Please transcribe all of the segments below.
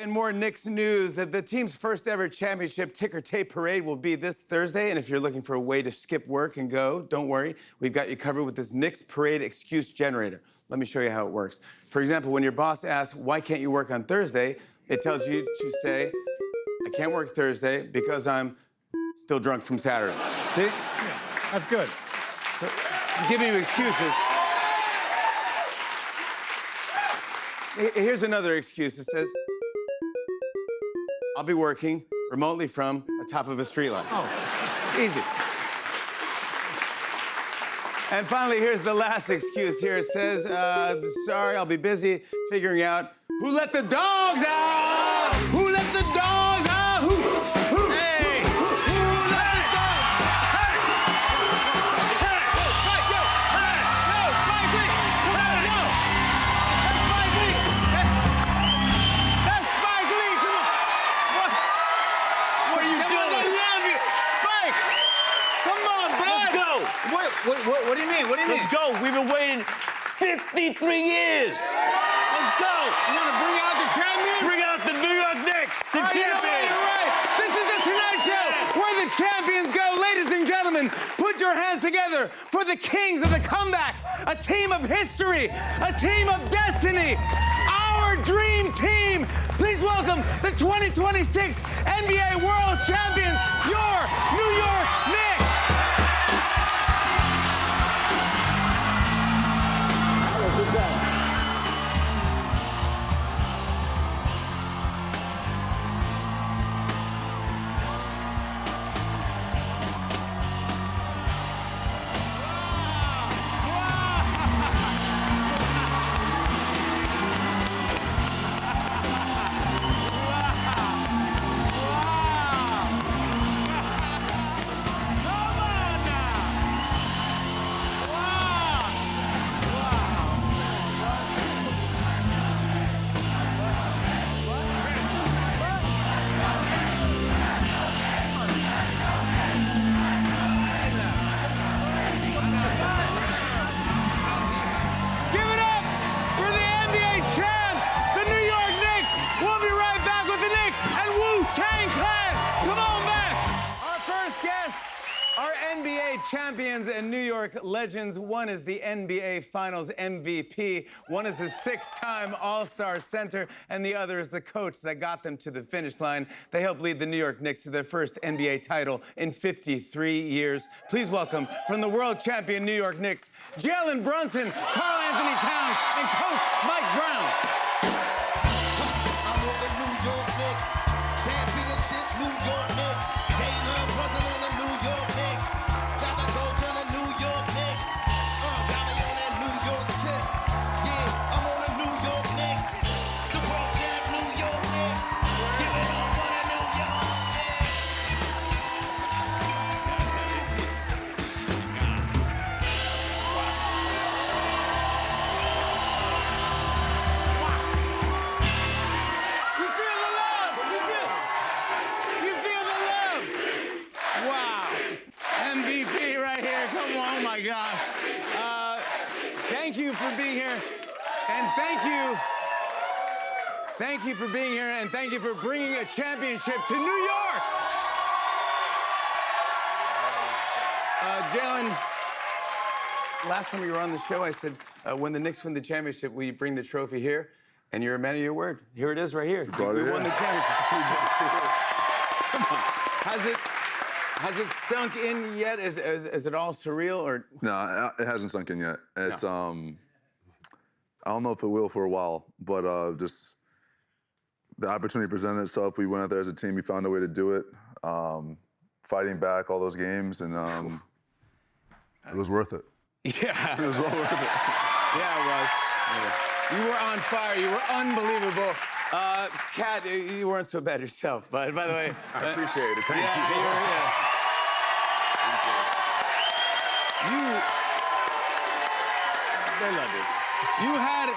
In more Knicks news, the team's first ever championship ticker tape parade will be this Thursday. And if you're looking for a way to skip work and go, don't worry. We've got you covered with this Knicks parade excuse generator. Let me show you how it works. For example, when your boss asks, why can't you work on Thursday? It tells you to say, I can't work Thursday because I'm still drunk from Saturday. See? Yeah, that's good. So, giving you excuses. Here's another excuse. It says, I'll be working remotely from the top of a streetlight. Oh. It's easy. And finally, here's the last excuse here. It says, sorry, I'll be busy figuring out who let the dogs out! Who let the dogs out? Who? Hey! Who let the dogs? Hey! Hey! Spike, yo! Hey! Yo! Spike Lee! Come on, yo! That's Spike Lee! That's Spike Lee! Come on! What are you doing? Spike! Come on, bud! Let's go! What do you mean? What do you mean? Let's go. We've been waiting 53 years. Let's go. You want to bring out the champions? Bring out the New York Knicks, the champions. You're right. This is the Tonight Show, where the champions go. Ladies and gentlemen, put your hands together for the kings of the comeback. A team of history, a team of destiny, our dream team. Please welcome the 2026 NBA World Champions, your New York Knicks. Champions and New York legends. One is the NBA Finals MVP. One is a six-time All-Star center, and the other is the coach that got them to the finish line. They helped lead the New York Knicks to their first NBA title in 53 years. Please welcome, from the world champion New York Knicks, Jalen Brunson, Karl Anthony Towns, and Coach Mike Brown. I'm with the New York Knicks. Championship New York Knicks. Jalen Brunson on the New York Knicks. Got to go to the New York Knicks. Got me on that New York tip. Yeah, I'm on the New York Knicks. The world champ New York Knicks. Give it up for the New York Knicks. You feel the love. You feel the love. Wow. MVP right here. Come on. Oh, my gosh. Thank you for being here. And thank you. Thank you for being here. And thank you for bringing a championship to New York. Jalen, last time you were on the show, I said, when the Knicks win the championship, will you bring the trophy here? And you're a man of your word. Here it is right here. We won the championship. Come on. Has it sunk in yet? Is it all surreal or? No, it hasn't sunk in yet. It's I don't know if it will for a while, but just the opportunity presented itself. We went out there as a team. We found a way to do it, fighting back all those games, and it was worth it. Yeah. It was well worth it. Yeah, it was. Yeah. You were on fire. You were unbelievable. Kat, you weren't so bad yourself, but by the way. I appreciate it. Thank Yeah, you. you were, yeah. They love you. You had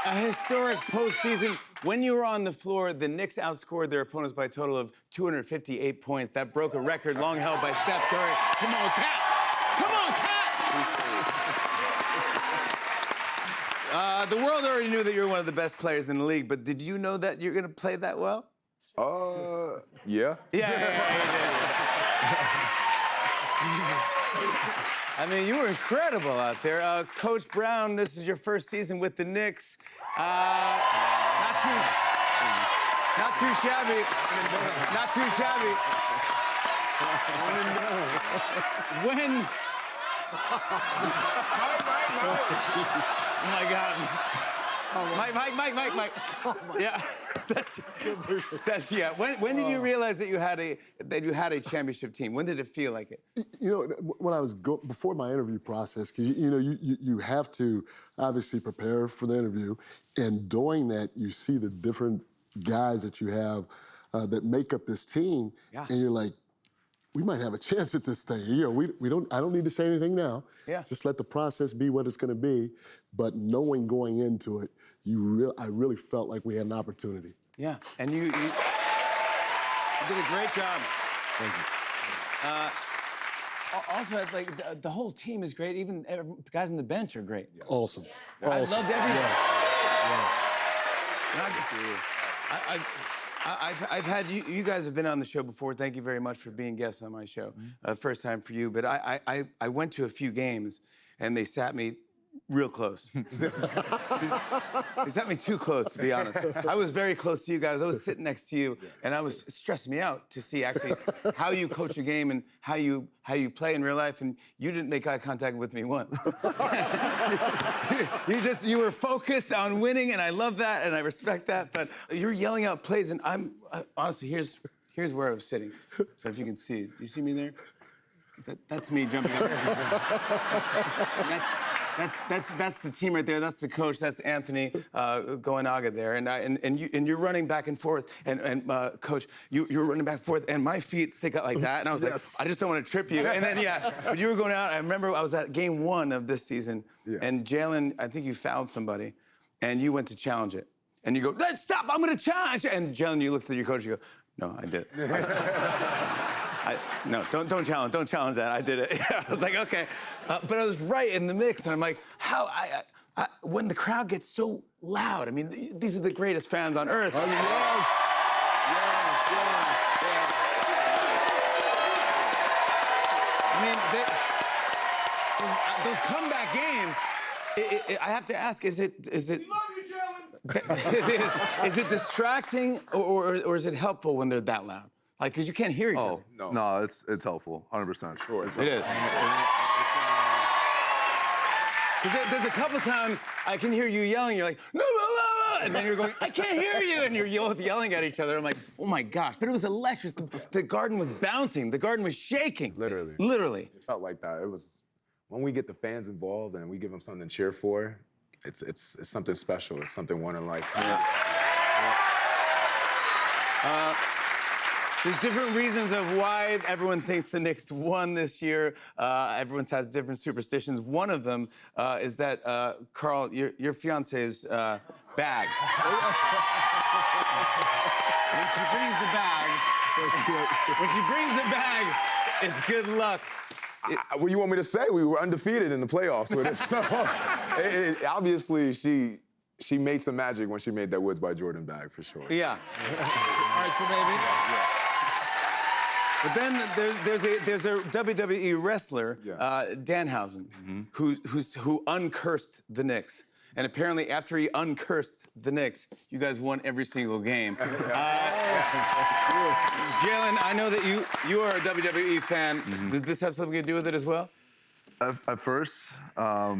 a historic postseason. When you were on the floor, the Knicks outscored their opponents by a total of 258 points. That broke a record long held by Steph Curry. Come on, Kat! Come on, Kat! the world already knew that you were one of the best players in the league, but did you know that you're gonna play that well? Yeah. I mean, you were incredible out there. Coach Brown, this is your first season with the Knicks. Not too shabby. Not too shabby. When... Oh my God. Mike. Yeah. Yeah. When did you realize that you had a championship team? When did it feel like it? You know, when I was before my interview process, because you have to obviously prepare for the interview, and doing that, you see the different guys that you have that make up this team, and you're like, we might have a chance at this thing. You know, I don't need to say anything now. Yeah. Just let the process be what it's going to be. But knowing going into it, I really felt like we had an opportunity. Yeah, and you did a great job. Thank you. Also, like the whole team is great. Even the guys on the bench are great. Awesome. I loved everything. Yes. I've had you guys have been on the show before. Thank you very much for being guests on my show. First time for you, but I went to a few games and they sat me real close. They sat me too close, to be honest. I was very close to you guys. I was sitting next to you, and it stressed me out to see actually how you coach a game and how you play in real life. And you didn't make eye contact with me once. You were focused on winning, and I love that, and I respect that. But you're yelling out plays, and honestly, here's where I was sitting. So if you can see, do you see me there? That's me jumping up. That's the team right there. That's the coach. That's Anthony Goenaga there, and you're running back and forth. And coach, you're running back and forth, and my feet stick out like that. And I was like, I just don't want to trip you. And then but you were going out. I remember I was at game 1 of this season, and Jalen, I think you fouled somebody, and you went to challenge it, and you go, let's stop! I'm going to challenge. And Jalen, you looked at your coach, you go, no, I did. No, don't challenge that. I did it. I was like, okay. But I was right in the mix, and I'm like, how when the crowd gets so loud, I mean, these are the greatest fans on earth. Oh, yeah. I mean, those comeback games, I have to ask, is it... We love you, Jalen. Is it distracting, or is it helpful when they're that loud? Like, because you can't hear each other. No, it's helpful, 100%. Sure. It is. Because there's a couple times I can hear you yelling, you're like, no, and then you're going, I can't hear you, and you're both yelling at each other. I'm like, oh my gosh, but it was electric. The garden was bouncing. The garden was shaking. Literally. It felt like that. It was, when we get the fans involved and we give them something to cheer for, it's something special. It's something one in life. There's different reasons of why everyone thinks the Knicks won this year. Everyone has different superstitions. One of them is that, Carl, your fiance's bag. When she brings the bag, it's good luck. What do you want me to say? We were undefeated in the playoffs with it. So obviously, she made some magic when she made that Woods by Jordan bag, for sure. Yeah. All right, so maybe. But then there's a WWE wrestler, Danhausen, who uncursed the Knicks. And apparently, after he uncursed the Knicks, you guys won every single game. Jalen, I know that you are a WWE fan. Did this have something to do with it as well? At first, I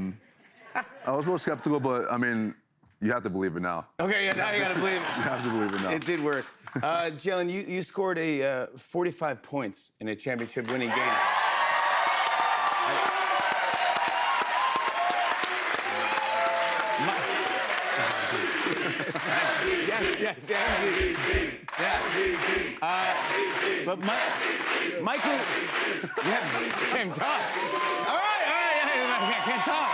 was a little skeptical, but I mean, you have to believe it now. Okay, yeah, now you gotta believe it. You have to believe it now. It did work. Jalen, you scored 45 points in a championship-winning game. Yes. But Michael, can't talk. All right, I can't talk.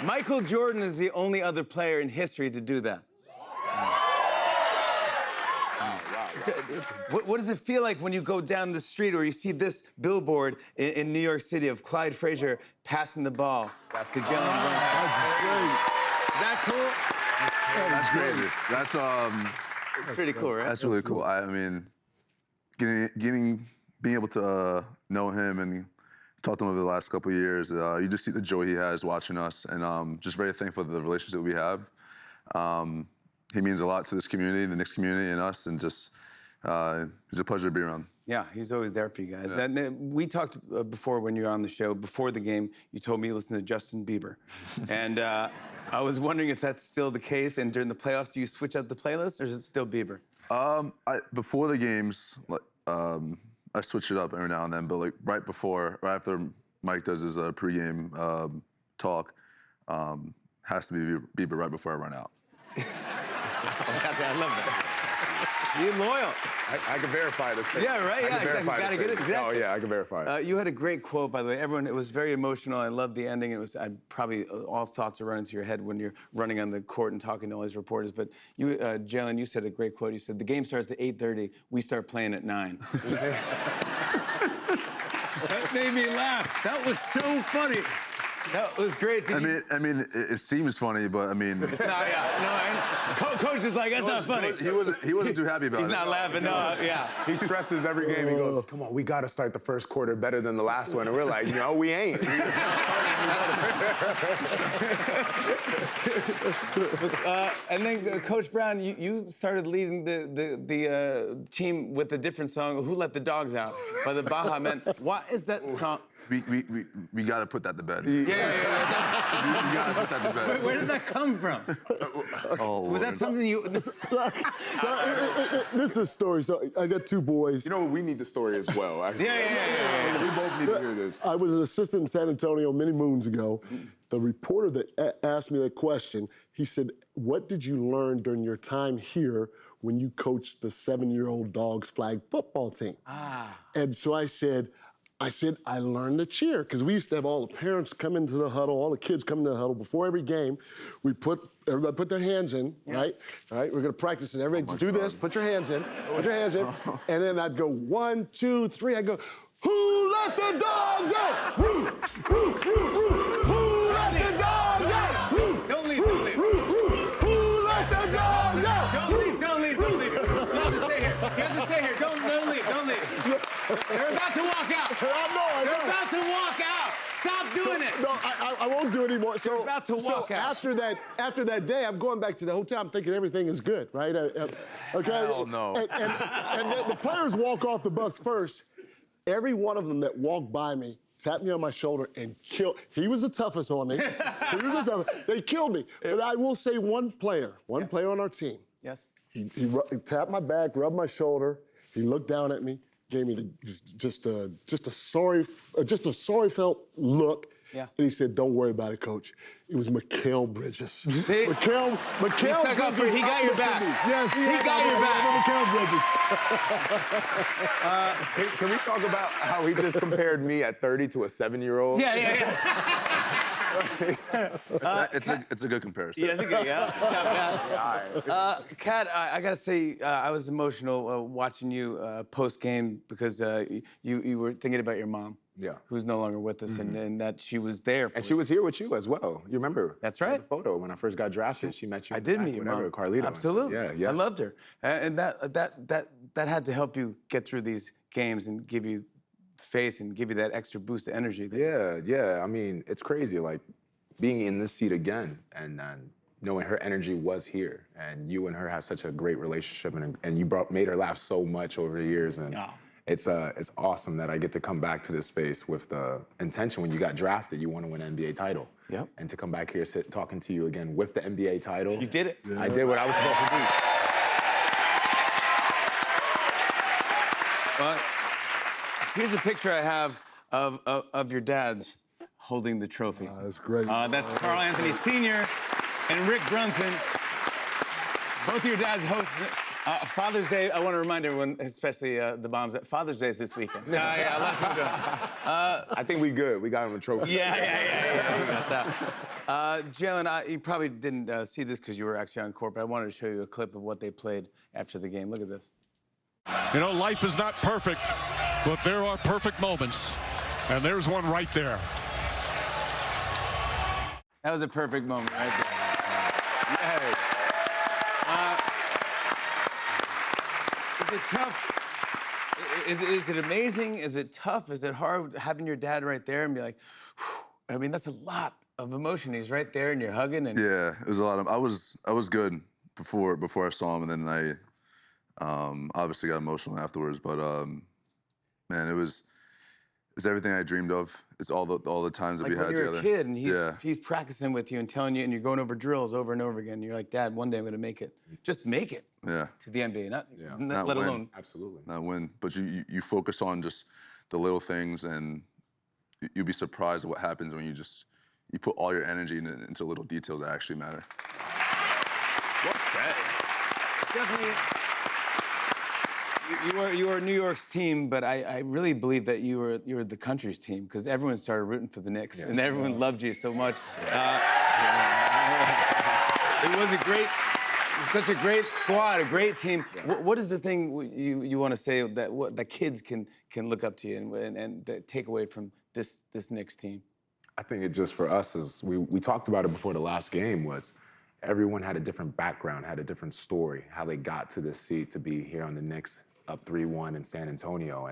Michael Jordan is the only other player in history to do that. What does it feel like when you go down the street or you see this billboard in New York City of Clyde Frazier passing the ball to Jalen Brunson? That's great. that cool? That's crazy. That's It's pretty cool, right? That's really cool. I mean, being able to know him and talk to him over the last couple of years, you just see the joy he has watching us, and just very thankful for the relationship we have. He means a lot to this community, the Knicks community, and us, and just he's a pleasure to be around. Yeah, he's always there for you guys. And we talked before when you were on the show, before the game, you told me you listen to Justin Bieber. And I was wondering if that's still the case, and during the playoffs, do you switch out the playlist, or is it still Bieber? Before the games, I switch it up every now and then, but like right after Mike does his pregame talk, has to be Bieber right before I run out. I love that. You're loyal. I can verify this. Yeah, right? Yeah, exactly. Gotta get it. Exactly. Oh, yeah, I can verify it. You had a great quote, by the way. Everyone, it was very emotional. I loved the ending. It was probably all thoughts are running through your head when you're running on the court and talking to all these reporters. But you, Jalen, you said a great quote. You said, the game starts at 8:30. We start playing at 9. That made me laugh. That was so funny. That was great. I mean, it seems funny, but I mean, It's not, yeah. No, Coach is like, that's not funny. He wasn't too happy about it. He's not laughing, no, yeah. He stresses every game. He goes, come on, we got to start the first quarter better than the last one. And we're like, no, we ain't. We just not starting. And then, Coach Brown, you started leading the team with a different song, Who Let the Dogs Out, by the Baha Men. What is that song? We got to put that to bed. Yeah. We got to put that to bed. Where did that come from? Oh, Was that something you... This is a story. So I got 2 boys. You know what? We need the story as well, actually. Yeah. We both need to hear this. I was an assistant in San Antonio many moons ago. The reporter that asked me that question, he said, what did you learn during your time here when you coached the 7-year-old Dogs flag football team? And so I said, I learned to cheer, because we used to have all the parents come into the huddle, all the kids come into the huddle. Before every game, everybody put their hands in, right? All right, we're gonna practice it. Everybody do this, put your hands in, and then I'd go 1, 2, 3, I'd go, who let the dogs out? Who let the dogs out? Don't leave. Who let the dogs out? Don't leave. You have to stay here. You have to stay here. Don't leave. They're about to walk out. I know. They're about to walk out. Stop doing it. No, I won't do it anymore. So You're about to walk out. After that day, I'm going back to the hotel. I'm thinking everything is good, right? Okay. Hell no. And the players walk off the bus first. Every one of them that walked by me tapped me on my shoulder and killed. He was the toughest on me. They killed me. But I will say one player on our team. Yes. He tapped my back, rubbed my shoulder. He looked down at me, gave me just a sorry felt look. Yeah. And he said, "Don't worry about it, Coach." It was Mikal Bridges. See? Mikal stuck up for- he got your back. Yes, He got your back. Mikal Bridges. Can we talk about how he just compared me at 30 to a 7-year-old? Yeah. It's a good comparison. Yes, okay, yeah. Kat, I gotta say, I was emotional watching you post-game because you were thinking about your mom. Yeah. Who's no longer with us, and that she was there for And she was here with you as well. You remember? That's right. The photo when I first got drafted, she met you. I did back meet your whenever, mom. Carlito. Absolutely. Yeah. I loved her, and that had to help you get through these games and give you faith and give you that extra boost of energy. Yeah. I mean, it's crazy, like being in this seat again and knowing her energy was here, and you and her have such a great relationship, and you made her laugh so much over the years, and it's awesome that I get to come back to this space with the intention when you got drafted, you want to win an NBA title. Yep. And to come back here, talking to you again with the NBA title. You did it. I did what I was supposed to do. Here's a picture I have of your dads holding the trophy. That's great. That's Carl Anthony Sr. and Rick Brunson. Both of your dads hosted Father's Day. I want to remind everyone, especially the moms, that Father's Day is this weekend. Yeah, a lot of people do. I think we good. We got him a trophy. Yeah. You got that. Jalen, you probably didn't see this because you were actually on court, but I wanted to show you a clip of what they played after the game. Look at this. You know, life is not perfect, but there are perfect moments. And there's one right there. That was a perfect moment right there. it tough? Is it amazing? Is it tough? Is it hard having your dad right there and be like, whew? I mean, that's a lot of emotion. He's right there and you're hugging and Yeah, it was a lot of. I was good before I saw him, and then I obviously got emotional afterwards. But man, it's everything I dreamed of. It's all the times that like we had when you're together. a kid and he's practicing with you and telling you, and you're going over drills over and over again. You're like, Dad, one day I'm gonna make it. Just make it Yeah. to the NBA, not Not let win. alone. Absolutely. Not win, but you focus on just the little things, and you'll be surprised at what happens when you put all your energy into little details that actually matter. Well said. Definitely. You were New York's team, but I really believe that you were the country's team because everyone started rooting for the Knicks and everyone loved you so much. It was such a great squad, a great team. What is the thing you want to say that kids can look up to you and that take away from this Knicks team? I think it just for us is we talked about it before the last game was everyone had a different background, had a different story, how they got to this seat to be here on the Knicks up 3-1 in San Antonio.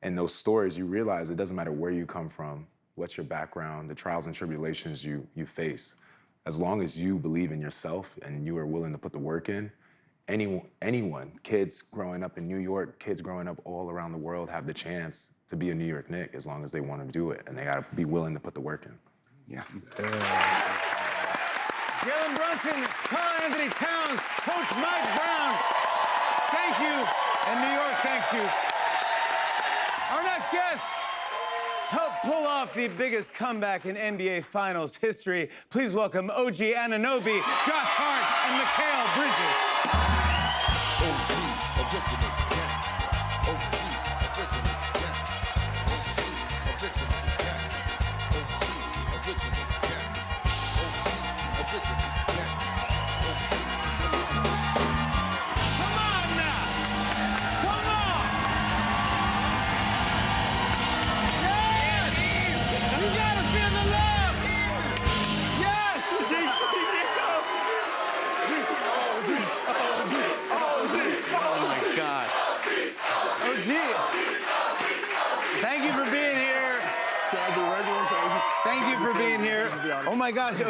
And those stories, you realize it doesn't matter where you come from, what's your background, the trials and tribulations you face. As long as you believe in yourself and you are willing to put the work in, anyone, kids growing up in New York, kids growing up all around the world have the chance to be a New York Knick as long as they want to do it. And they got to be willing to put the work in. Yeah. Jalen Brunson, Karl-Anthony Towns, Coach Mike Brown, thank you. And New York thanks you. Our next guest helped pull off the biggest comeback in NBA Finals history. Please welcome OG Anunoby, Josh Hart, and Mikal Bridges. OG, original gangsta. OG, original gangsta. OG, original gangsta. OG, original gangsta. OG, original gangsta. Come on now! Come on! Yes! You gotta feel the love! Yes! Oh my God. OG, thank you for being here. Thank you for being here. Oh my gosh.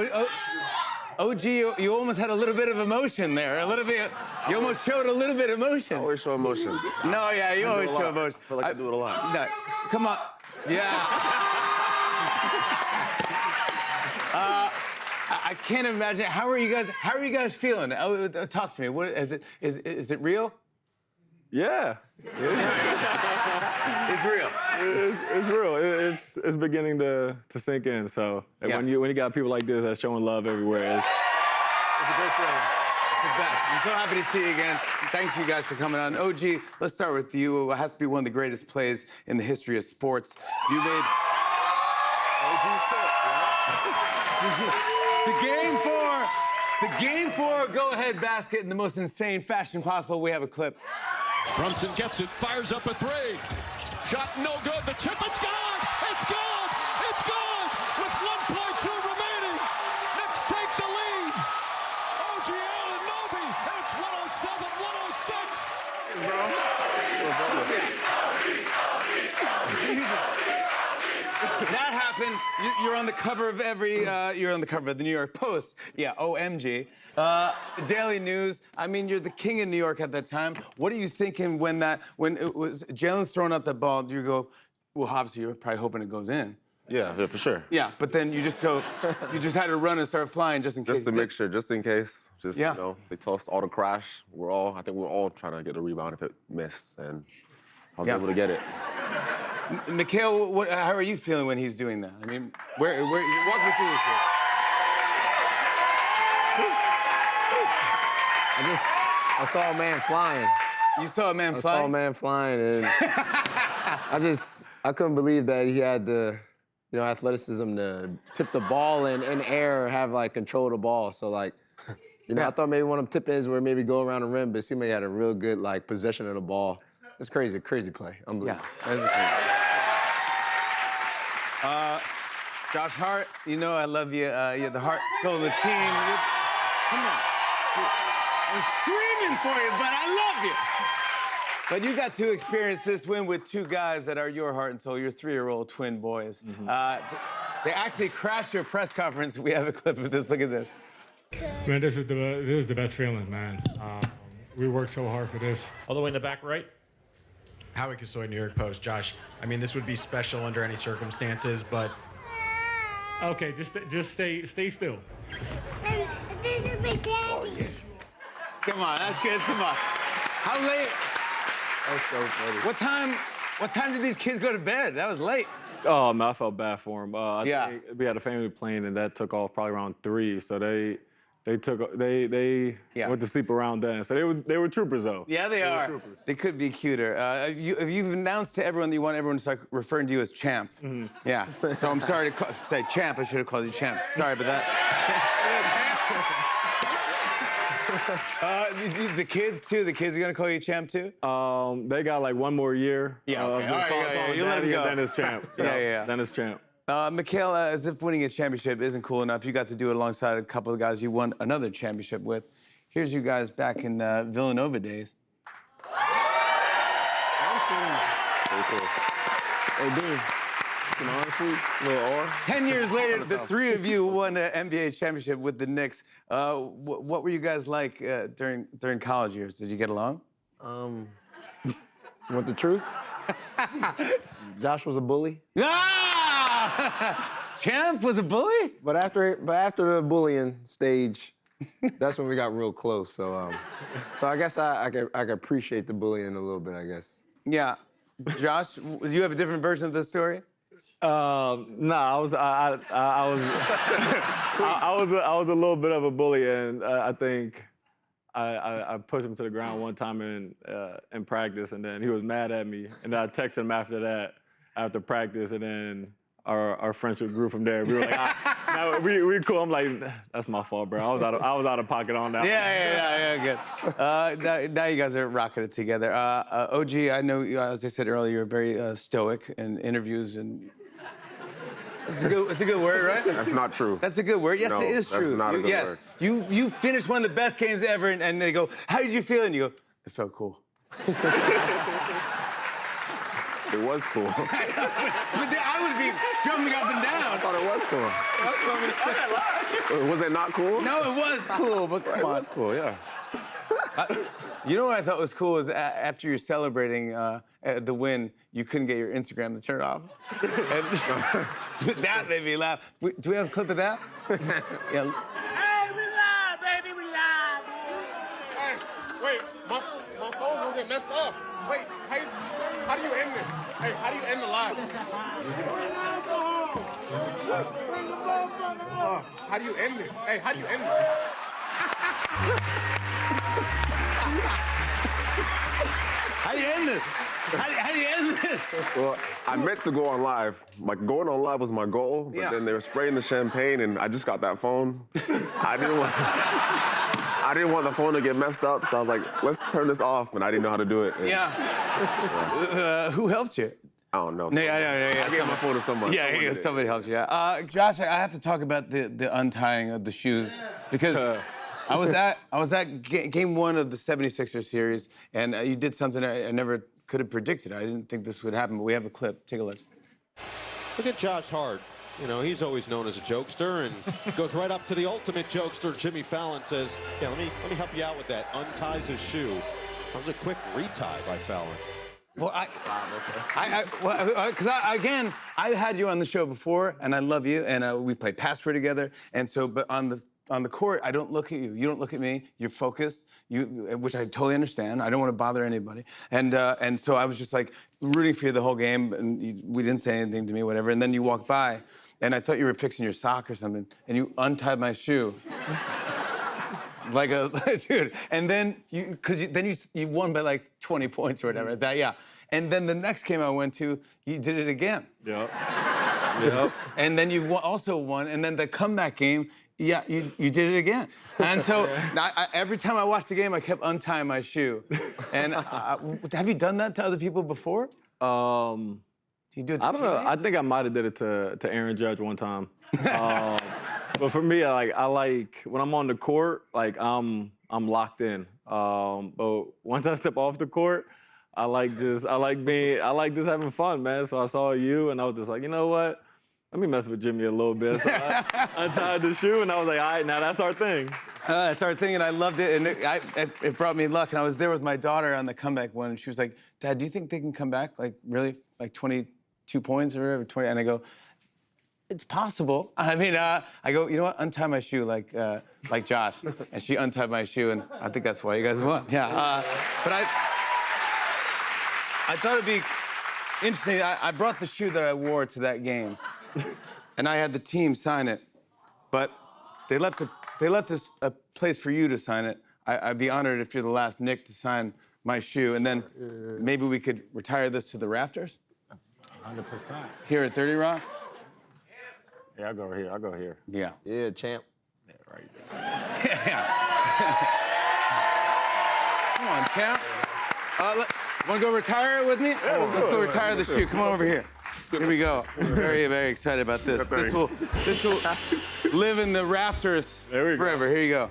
OG, you almost had a little bit of emotion there. A little bit. You almost showed a little bit of emotion. I always show emotion. No, yeah, you always show emotion. I feel like I do it a lot. No, come on. Yeah. I can't imagine. How are you guys feeling? Talk to me. What is it real? Yeah, It's real. it's real. It's beginning to sink in. So Yeah. when you got people like this that's showing love everywhere, It's a great feeling. It's the best. I'm so happy to see you again. Thank you guys for coming on. OG, let's start with you. It has to be one of the greatest plays in the history of sports. You made the game four go-ahead basket in the most insane fashion possible. We have a clip. Brunson gets it, fires up a three. Shot no good. The tip, it's gone! It's gone! It's gone! With 1.2 remaining. Knicks take the lead. OG Anunoby, and it's 107-106. That happened. You're on the cover of you're on the cover of the New York Post. Yeah, OMG. Daily News. I mean, you're the king of New York at that time. What are you thinking when it was Jalen's throwing out the ball? Do you go, well, obviously you're probably hoping it goes in. Yeah, for sure. Yeah, but then you just had to run and start flying just in case. Just to make sure, just in case. Just, Yeah. you know, they tossed all the crash. I think we're all trying to get a rebound if it missed, and I was Yeah. able to get it. Mikal, how are you feeling when he's doing that? I mean, where walk me through this here. I saw a man flying. You saw a man I fly? saw a man flying, and I couldn't believe that he had the, athleticism to tip the ball in air, have like control of the ball. So like, I thought maybe one of them tip-ins where maybe go around the rim, but it seemed like he had a real good like possession of the ball. It's crazy play. Unbelievable. Yeah, that's great. Josh Hart, I love you. You're the heart, soul of the team. Come on. I'm screaming for you, but I love you. But you got to experience this win with two guys that are your heart and soul, your 3-year-old twin boys. They actually crashed your press conference. We have a clip of this. Look at this. Man, this is the best feeling, man. We worked so hard for this. All the way in the back right. Howie Kasoy, New York Post. Josh, I mean, this would be special under any circumstances, but... Okay, just stay still. This is my daddy. Come on, that's good. Come on. How late? That's so funny. What time did these kids go to bed? That was late. Oh man, I felt bad for him. Yeah. We had a family plane, and that took off probably around 3. So they went to sleep around then. So they were troopers though. Yeah, they are. Troopers. They could be cuter. You've announced to everyone that you want everyone to start referring to you as Champ. Yeah. So I'm sorry to say Champ. I should have called you Champ. Sorry about that. The kids too. The kids are gonna call you Champ too. They got like 1 more year. Yeah, okay. Of All right, just yeah, you let 'em go. Then it's Champ. Yeah. Then it's Champ. Mikhail, as if winning a championship isn't cool enough, you got to do it alongside a couple of guys you won another championship with. Here's you guys back in Villanova days. Very cool. Hey, dude. Honestly, little R. 10 years later, the three of you won an NBA championship with the Knicks. What were you guys like during college years? Did you get along? Want the truth? Josh was a bully. Ah! Champ was a bully? But after the bullying stage, that's when we got real close. So I guess I could appreciate the bullying a little bit, I guess. Yeah. Josh, do you have a different version of this story? No, I was a little bit of a bully, and I think I pushed him to the ground one time in practice, and then he was mad at me, and I texted him after practice, and then our friendship grew from there. We were like, we cool. I'm like, that's my fault, bro. I was out of pocket on that. Yeah, good. Now you guys are rocking it together. OG, I know, as I said earlier, you're very stoic in interviews and. It's a good word, right? That's not true. That's a good word. Yes, No, it is true. that's not a good word. You finished one of the best games ever, and they go, "How did you feel?" And you go, "It felt cool." It was cool. But I would be jumping up and down. I thought it was cool. That's what I'm gonna say. Was it not cool? No, it was cool, but come on. It was cool, yeah. You know what I thought was cool is after you're celebrating the win, you couldn't get your Instagram to turn off. And that made me laugh. Do we have a clip of that? Yeah. Hey, we live, baby, we live. Hey, wait, my phone's gonna get messed up. Wait, how do you end this? Hey, how do you end the live? How do you end this? Hey, how do you end this? How do you end this? How do you end this? Well, I meant to go on live. Like, going on live was my goal, but then they were spraying the champagne, and I just got that phone. I didn't want the phone to get messed up, so I was like, let's turn this off, and I didn't know how to do it. And, Who helped you? I don't know. No, yeah. I gave my phone to someone. Yeah, somebody helped you. Josh, I have to talk about the untying of the shoes because I was at game 1 of the 76ers series, and you did something I never could have predicted. I didn't think this would happen, but we have a clip. Take a look. Look at Josh Hart. You know, he's always known as a jokester and goes right up to the ultimate jokester. Jimmy Fallon says, yeah, let me help you out with that. Unties his shoe. That was a quick retie by Fallon. Well, because again, I had you on the show before, and I love you, and we played Password together, and so, but on the court, I don't look at you. You don't look at me. You're focused, which I totally understand. I don't want to bother anybody, and so I was just like rooting for you the whole game, and we didn't say anything to me, whatever. And then you walked by, and I thought you were fixing your sock or something, and you untied my shoe. Like a dude, and then you won by like 20 points or whatever. And then the next game I went to, you did it again. Yep. And then you also won, and then the comeback game, you did it again. And so every time I watched the game, I kept untying my shoe. And have you done that to other people before? Do you do it to I don't know. teammates? I think I might have did it to Aaron Judge one time. But for me, I like when I'm on the court, like I'm locked in. But once I step off the court, I like just having fun, man. So I saw you, and I was just like, you know what? Let me mess with Jimmy a little bit. So I untied the shoe, and I was like, all right, now that's our thing. That's our thing, and I loved it, and it brought me luck. And I was there with my daughter on the comeback one, and she was like, Dad, do you think they can come back, like, really, like 22 points or whatever, 20? And I go, it's possible. I mean, I go, you know what, untie my shoe like Josh. And she untied my shoe, and I think that's why you guys won. Yeah, but I thought it'd be interesting. I brought the shoe that I wore to that game, and I had the team sign it, but they left a place for you to sign it. I'd be honored if you're the last Knick to sign my shoe, and then maybe we could retire this to the rafters? 100%. Here at 30 Rock? Yeah, I'll go here. I'll go here. Yeah. Yeah, champ. Yeah, right there. Yeah. Come on, champ. Want to go retire it with me? Let's go retire the shoe. Come on over here. Here we go. Very, very excited about this. This will live in the rafters forever. Here you go.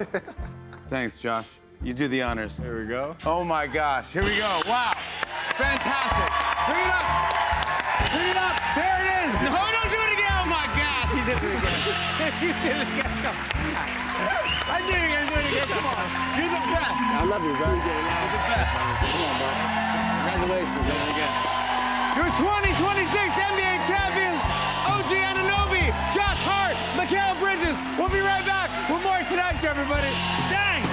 Thanks, Josh. You do the honors. Here we go. Oh my gosh. Here we go. Wow. Fantastic. Bring it up. Bring it up. There it is. No, don't do it again. Oh my gosh. He did it again. He did it again. Come on. I did it again. Do it again. Come on. You're the best. I love you, bro. You're the best. Come on, bro. Congratulations, man. Again. Your 2026 NBA champions, OG Anunoby, Josh Hart, Mikal Bridges. We'll be right back with more Tonight Show, everybody. Dang!